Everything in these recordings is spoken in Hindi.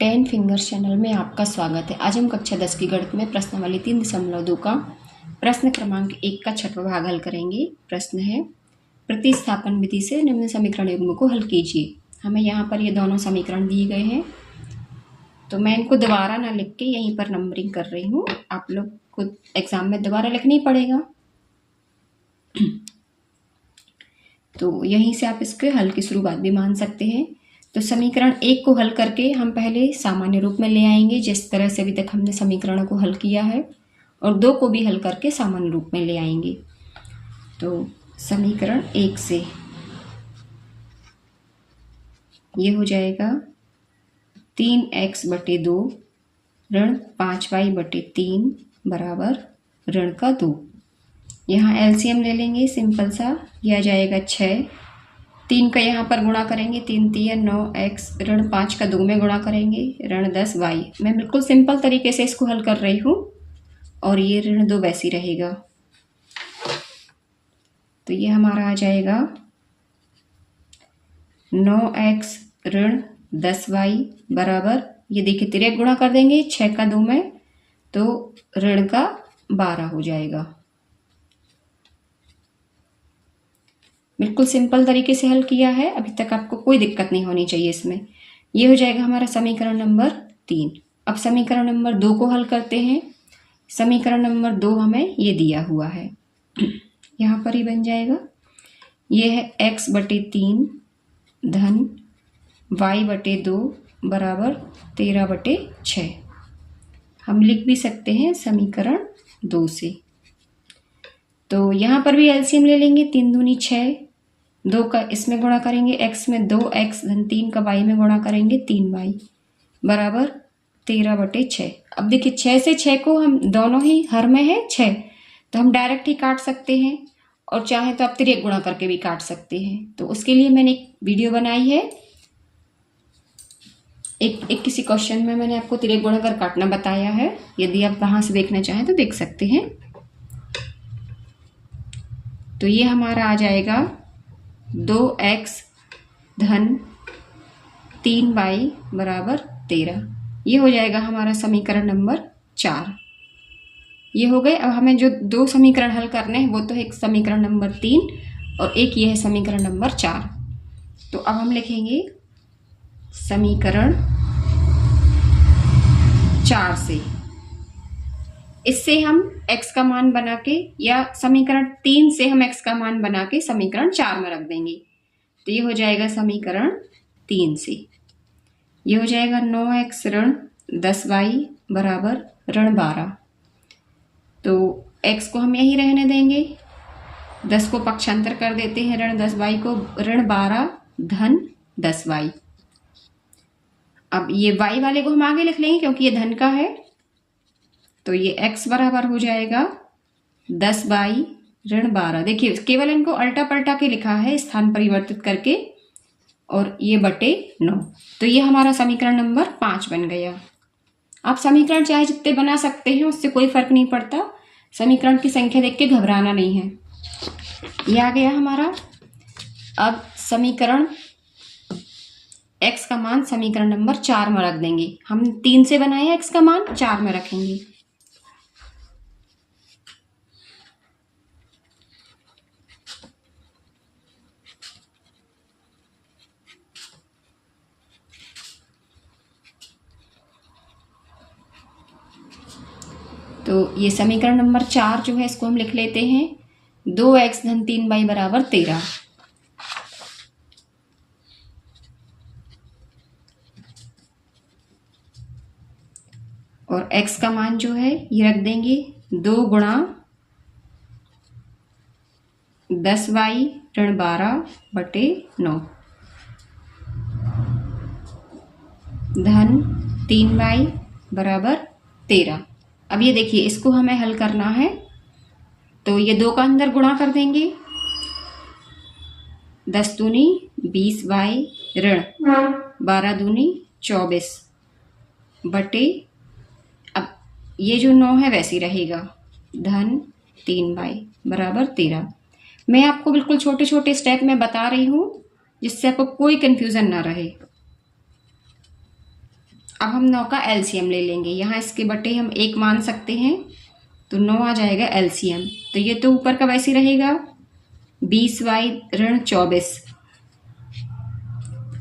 10 फिंगर्स चैनल में आपका स्वागत है। आज हम कक्षा 10 की गणित में प्रश्नावली 3.2 का प्रश्न क्रमांक 1 का छठवां भाग हल करेंगे। प्रश्न है, प्रतिस्थापन विधि से निम्न समीकरण युग्म को हल कीजिए। हमें यहाँ पर ये दोनों समीकरण दिए गए हैं, तो मैं इनको दोबारा ना लिख के यहीं पर नंबरिंग कर रही हूँ। आप लोग को एग्जाम में दोबारा लिखना ही पड़ेगा, तो यहीं से आप इसके हल की शुरुआत भी मान सकते हैं। तो समीकरण 1 को हल करके हम पहले सामान्य रूप में ले आएंगे, जिस तरह से अभी तक हमने समीकरणों को हल किया है, और 2 को भी हल करके सामान्य रूप में ले आएंगे। तो समीकरण 1 से ये हो जाएगा 3x/2 ऋण 5y/3 बराबर ऋण का 2। यहाँ एलसीएम ले लेंगे सिंपल सा, यह आ जाएगा 6। 3 का यहाँ पर गुणा करेंगे, 3 3 9x ऋण 5 का 2 में गुणा करेंगे ऋण 10y। मैं बिल्कुल सिंपल तरीके से इसको हल कर रही हूँ, और ये ऋण 2 वैसे ही रहेगा। तो ये हमारा आ जाएगा 9x ऋण 10y बराबर, ये देखिए तिर्यक गुणा कर देंगे 6 का 2 में, तो ऋण का 12 हो जाएगा। बिल्कुल सिंपल तरीके से हल किया है, अभी तक आपको कोई दिक्कत नहीं होनी चाहिए इसमें। ये हो जाएगा हमारा समीकरण नंबर 3। अब समीकरण नंबर 2 को हल करते हैं। समीकरण नंबर 2 हमें ये दिया हुआ है, यहाँ पर ही बन जाएगा। ये है x/3 धन y/2 बराबर 13/6। हम लिख भी सकते हैं समीकरण 2 से। तो यहाँ पर भी एलसीएम ले लेंगे, 3 दूनी 6, 2 का इसमें गुणा करेंगे x में 2x धन 3 का y में गुणा करेंगे 3y बराबर 13/6। अब देखिए 6 से 6 को हम दोनों ही हर में है 6, तो हम डायरेक्ट ही काट सकते हैं, और चाहे तो आप तिर्यक गुणा करके भी काट सकते हैं। तो उसके लिए मैंने एक वीडियो बनाई है, एक किसी क्वेश्चन में मैंने आपको तिर्यक गुणा कर काटना बताया है। यदि आप वहां से देखना चाहें तो देख सकते हैं। तो ये हमारा आ जाएगा 2x धन 3y बराबर 13। ये हो जाएगा हमारा समीकरण नंबर 4। ये हो गए। अब हमें जो 2 समीकरण हल करने हैं वो तो एक समीकरण नंबर 3 और एक ये है समीकरण नंबर 4। तो अब हम लिखेंगे समीकरण 4 से, इससे हम x का मान बना के, या समीकरण 3 से हम x का मान बना के समीकरण 4 में रख देंगे। तो ये हो जाएगा समीकरण 3 से। ये हो जाएगा 9x ऋण 10y बराबर ऋण 12। तो x को हम यही रहने देंगे, 10 को पक्षांतर कर देते हैं, ऋण 10y को ऋण 12 धन 10y। अब ये y वाले को हम आगे लिख लेंगे क्योंकि ये धन का है। तो ये x बराबर हो जाएगा 10y ऋण 12। देखिए केवल इनको अल्टा पलटा के लिखा है, स्थान परिवर्तित करके, और ये बटे 9। तो ये हमारा समीकरण नंबर 5 बन गया। आप समीकरण चाहे जितने बना सकते हैं, उससे कोई फर्क नहीं पड़ता। समीकरण की संख्या देख के घबराना नहीं है। ये आ गया हमारा। अब समीकरण x का मान समीकरण नंबर 4 में रख देंगे। हम 3 से बनाए हैं, x का मान 4 में रखेंगे। तो ये समीकरण नंबर 4 जो है, इसको हम लिख लेते हैं 2x धन 3y बराबर 13। और x का मान जो है ये रख देंगे 2 गुणा 10y ऋण 12 बटे 9 धन 3y बराबर 13। अब ये देखिए इसको हमें हल करना है, तो ये 2 का अंदर गुणा कर देंगे, 10 दूनी 20y ऋण 12 दूनी 24 बटे, अब ये जो 9 है वैसे ही रहेगा, धन 3y बराबर 13। मैं आपको बिल्कुल छोटे छोटे स्टेप में बता रही हूँ, जिससे आपको कोई कंफ्यूजन ना रहे। अब हम 9 का एलसीएम ले लेंगे। यहाँ इसके बटे हम 1 मान सकते हैं, तो 9 आ जाएगा एलसीएम। तो ये तो ऊपर का वैसे रहेगा 20y ऋण 24।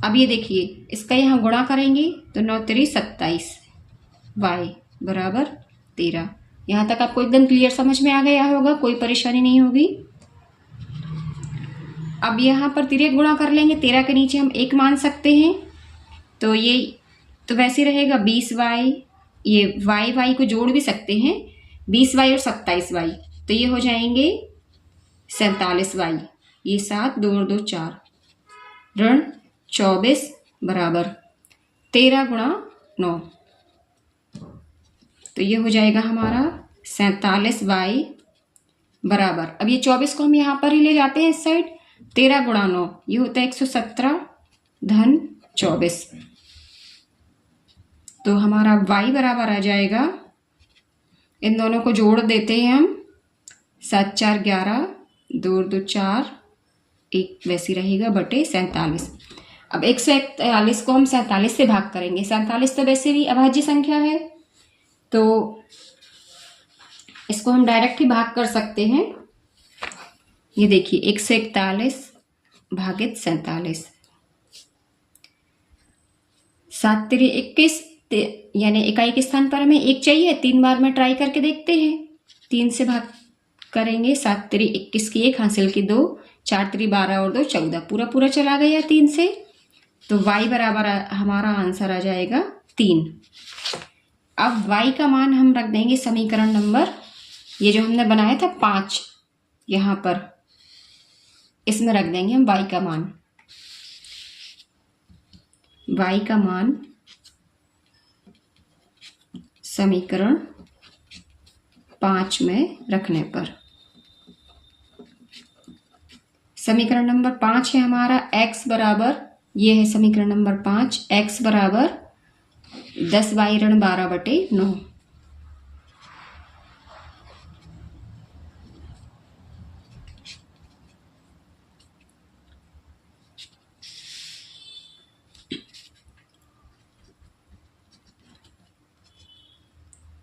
अब ये देखिए इसका यहाँ गुणा करेंगे तो 9 तेरी 27, y बराबर 13। यहाँ तक आपको एकदम क्लियर समझ में आ गया होगा, कोई परेशानी नहीं होगी। अब यहाँ पर तिर्यक गुणा कर लेंगे, 13 के नीचे हम 1 मान सकते हैं, तो ये तो वैसे रहेगा 20y, ये y को जोड़ भी सकते हैं, 20y और 27y, तो ये हो जाएंगे 47y। ये 7 2 और 2 4 ऋण 24 बराबर 13 गुणा 9, तो ये हो जाएगा हमारा 47y बराबर। अब ये 24 को हम यहाँ पर ही ले जाते हैं इस साइड, 13 गुणा 9 ये होता है 117 धन 24, तो हमारा y बराबर आ जाएगा, इन दोनों को जोड़ देते हैं हम, 7 4 11 2 2 4 1 वैसी रहेगा बटे 47। अब 141 को हम 47 से भाग करेंगे, 47 तो वैसे भी अभाज्य संख्या है, तो इसको हम डायरेक्ट ही भाग कर सकते हैं। ये देखिए 141 भागित 47, 7 3 21, यानी इकाई के स्थान पर हमें 1 चाहिए, 3 बार में ट्राई करके देखते हैं। 3 से भाग करेंगे, 7 3 21 की 1 हासिल की 2, 4 3 12 और 2 14, पूरा पूरा चला गया 3 से, तो y बराबर हमारा आंसर आ जाएगा 3। अब y का मान हम रख देंगे समीकरण नंबर, ये जो हमने बनाया था 5, यहाँ पर इसमें रख देंगे हम y का मान। y का मान समीकरण 5 में रखने पर, समीकरण नंबर 5 है हमारा x बराबर, ये है समीकरण नंबर 5, x बराबर 10y ऋण 12 बटे 9।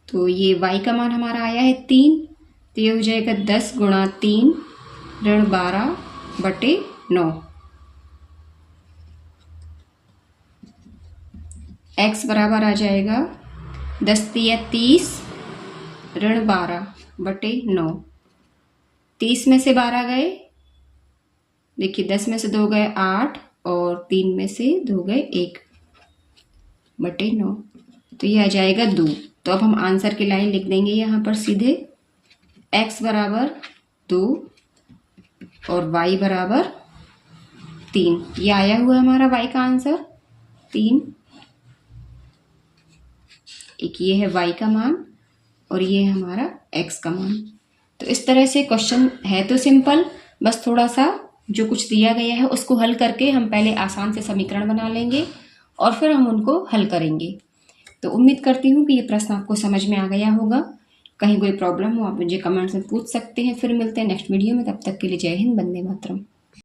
तो ये y का मान हमारा आया है 3, तो ये हो जाएगा 10 गुणा 3 ऋण 12 बटे 9। x बराबर आ जाएगा 10 3 30 ऋण 12 बटे 9। 30 में से 12 गए, देखिए 10 में से 2 गए 8 और 3 में से 2 गए 1 बटे 9, तो ये आ जाएगा 2। तो अब हम आंसर की लाइन लिख देंगे यहाँ पर सीधे, x बराबर 2 और y बराबर 3, ये आया हुआ हमारा y का आंसर 3। एक ये है y का मान और ये है हमारा x का मान। तो इस तरह से क्वेश्चन है तो सिंपल, बस थोड़ा सा जो कुछ दिया गया है उसको हल करके हम पहले आसान से समीकरण बना लेंगे और फिर हम उनको हल करेंगे। तो उम्मीद करती हूँ कि ये प्रश्न आपको समझ में आ गया होगा। कहीं कोई प्रॉब्लम हो आप मुझे कमेंट्स में पूछ सकते हैं। फिर मिलते हैं नेक्स्ट वीडियो में, तब तक के लिए जय हिंद, वंदे मातरम।